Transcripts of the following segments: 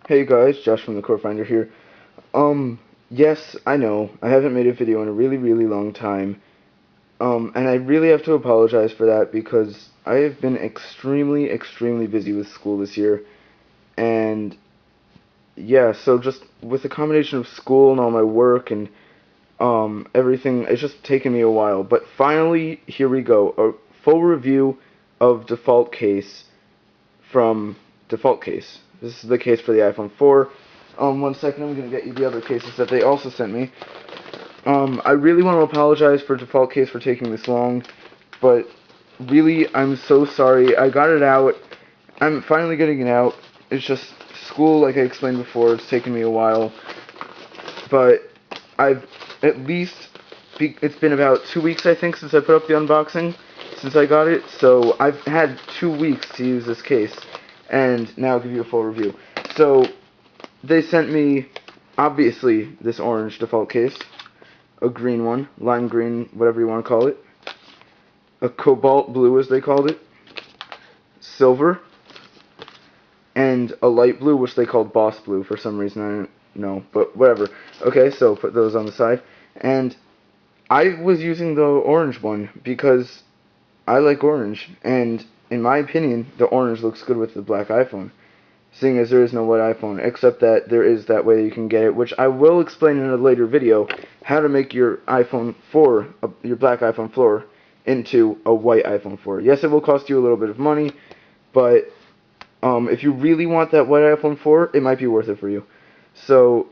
Hey guys, Josh from TheCoreFinder here. Yes, I know, I haven't made a video in a really long time. And I really have to apologize for that because I have been extremely busy with school this year. And yeah, so just with the combination of school and all my work and everything, it's just taken me a while. But finally, here we go. A full review of DefaultCase from DefaultCase. This is the case for the iPhone 4. One second, I'm going to get you the other cases that they also sent me. I really want to apologize for DefaultCase for taking this long, but really, I'm so sorry. I got it out. I'm finally getting it out. It's just school, like I explained before, it's taken me a while. But I've at least, it's been about 2 weeks, I think, since I put up the unboxing, since I got it. So I've had 2 weeks to use this case, and now I'll give you a full review. So they sent me, obviously, this orange default case, a green one, lime green, whatever you want to call it, a cobalt blue as they called it, silver, and a light blue which they called boss blue for some reason, I don't know, but whatever. Okay, so put those on the side, and I was using the orange one because I like orange, and in my opinion, the orange looks good with the black iPhone. Seeing as there is no white iPhone, except that there is that way you can get it, which I will explain in a later video, how to make your iPhone 4, your black iPhone 4, into a white iPhone 4. Yes, it will cost you a little bit of money, but if you really want that white iPhone 4, it might be worth it for you. So,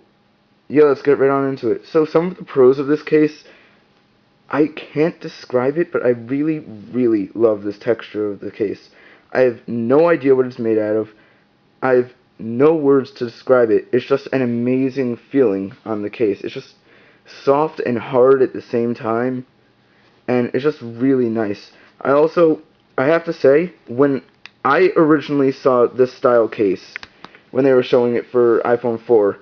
yeah, let's get right on into it. So, some of the pros of this case, I can't describe it, but I really love this texture of the case. I have no idea what it's made out of. I have no words to describe it. It's just an amazing feeling on the case. It's just soft and hard at the same time, and it's just really nice. I have to say, when I originally saw this style case, when they were showing it for iPhone 4,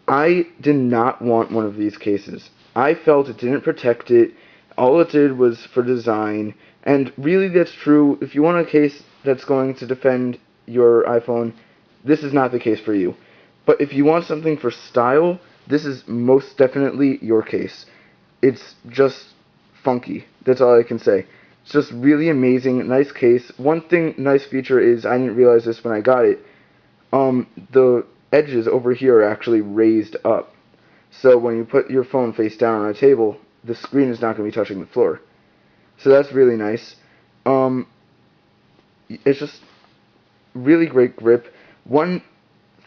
I did not want one of these cases. I felt it didn't protect it. All it did was for design, and really that's true. If you want a case that's going to defend your iPhone, this is not the case for you. But if you want something for style, this is most definitely your case. It's just funky. That's all I can say. It's just really amazing, nice case. One thing, nice feature is, I didn't realize this when I got it, the edges over here are actually raised up. So when you put your phone face down on a table, the screen is not going to be touching the floor. So that's really nice. It's just really great grip. One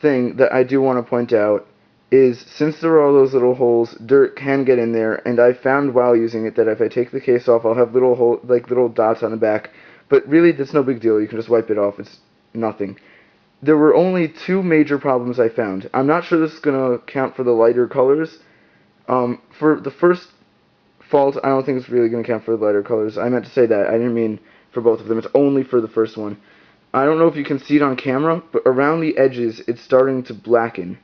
thing that I do want to point out is, since there are all those little holes, dirt can get in there, and I found while using it that if I take the case off, I'll have little dots on the back. But really, that's no big deal. You can just wipe it off. It's nothing. There were only two major problems I found. I'm not sure this is going to count for the lighter colors. For the first fault, I don't think it's really going to count for the lighter colors. I meant to say that. I didn't mean for both of them. It's only for the first one. I don't know if you can see it on camera, but around the edges, it's starting to blacken.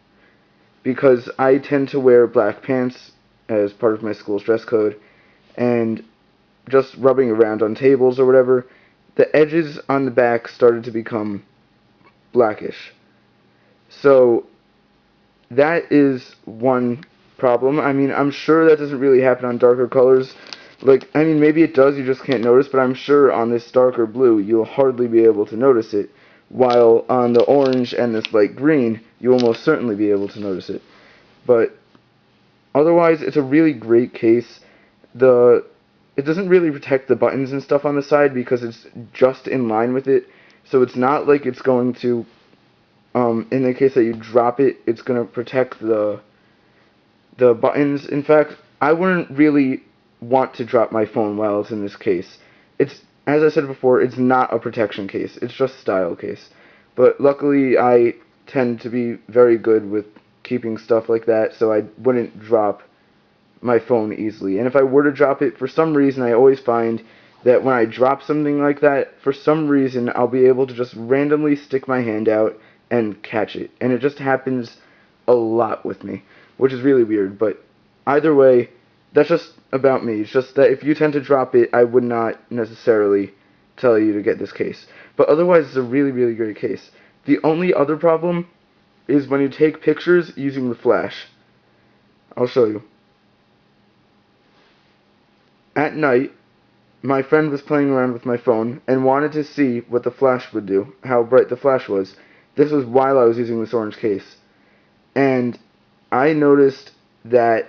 Because I tend to wear black pants as part of my school's dress code, and just rubbing around on tables or whatever, the edges on the back started to become blackish. So that is one problem. I mean, I'm sure that doesn't really happen on darker colors. Like, I mean, maybe it does, you just can't notice, but I'm sure on this darker blue, you'll hardly be able to notice it, while on the orange and this light green, you will most certainly be able to notice it. But otherwise, it's a really great case. It doesn't really protect the buttons and stuff on the side because it's just in line with it, so it's not like it's going to, in the case that you drop it, it's going to protect the buttons. In fact, I wouldn't really want to drop my phone while it's in this case. It's, as I said before, it's not a protection case. It's just a style case. But luckily, I tend to be very good with keeping stuff like that, so I wouldn't drop my phone easily. And if I were to drop it, for some reason, I always find that when I drop something like that, for some reason, I'll be able to just randomly stick my hand out and catch it. And it just happens a lot with me, which is really weird. But either way, that's just about me. It's just that if you tend to drop it, I would not necessarily tell you to get this case. But otherwise, it's a really great case. The only other problem is when you take pictures using the flash. I'll show you. At night, my friend was playing around with my phone and wanted to see what the flash would do, how bright the flash was. This was while I was using this orange case. And I noticed that,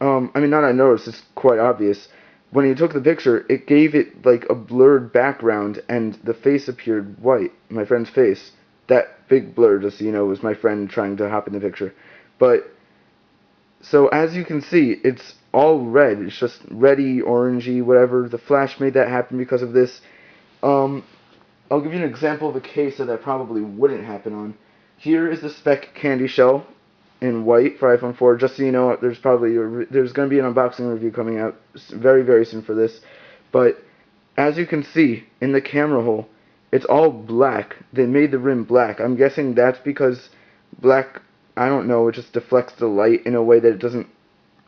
not I noticed, it's quite obvious. When he took the picture, it gave it like a blurred background and the face appeared white, my friend's face. That big blur, just so you know, was my friend trying to hop in the picture. But, so as you can see, it's all red. It's just reddy, orangey, whatever. The flash made that happen because of this. I'll give you an example of a case that probably wouldn't happen on. Here is the spec candy shell in white for iPhone 4. Just so you know, there's going to be an unboxing review coming out very, very soon for this. But as you can see in the camera hole, it's all black. They made the rim black. I'm guessing that's because black, I don't know, it just deflects the light in a way that it doesn't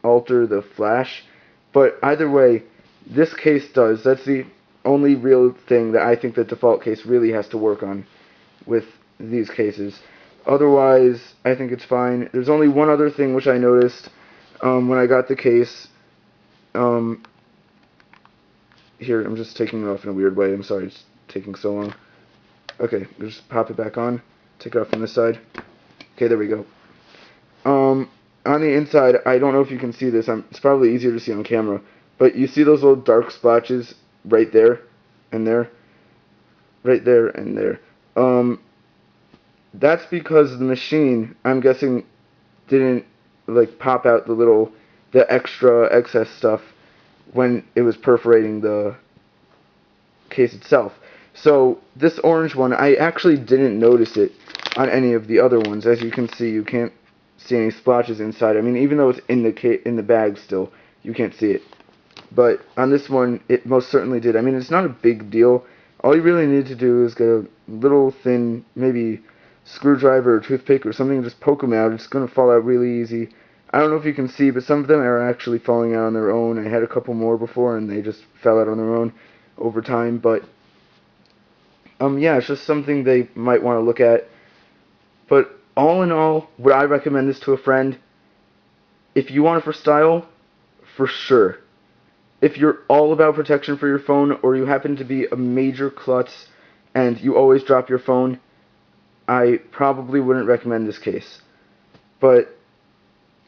alter the flash. But either way, this case does. That's the only real thing that I think the default case really has to work on with these cases. Otherwise, I think it's fine. There's only one other thing which I noticed when I got the case. Here, I'm just taking it off in a weird way. I'm sorry it's taking so long. Okay, just pop it back on. Take it off from this side. Okay, there we go. On the inside, I don't know if you can see this. It's probably easier to see on camera. But you see those little dark splotches right there and there? Right there and there. That's because the machine, I'm guessing, didn't like pop out the extra excess stuff when it was perforating the case itself. So this orange one, I actually didn't notice it on any of the other ones. As you can see, you can't see any splotches inside. I mean, even though it's in the bag still, you can't see it. But on this one, it most certainly did. I mean, it's not a big deal. All you really need to do is get a little thin, maybe screwdriver or toothpick or something, and just poke them out. It's going to fall out really easy. I don't know if you can see, but some of them are actually falling out on their own. I had a couple more before, and they just fell out on their own over time. But, yeah, it's just something they might want to look at. But all in all, would I recommend this to a friend? If you want it for style, for sure. If you're all about protection for your phone, or you happen to be a major klutz and you always drop your phone, I probably wouldn't recommend this case. But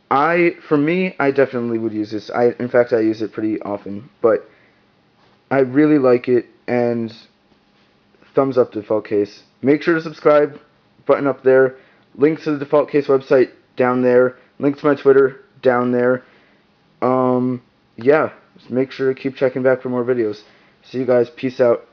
for me, I definitely would use this. In fact, I use it pretty often. But I really like it, and thumbs up to DefaultCase. Make sure to subscribe, button up there. Link to the DefaultCase website down there. Link to my Twitter down there. Yeah, just make sure to keep checking back for more videos. See you guys. Peace out.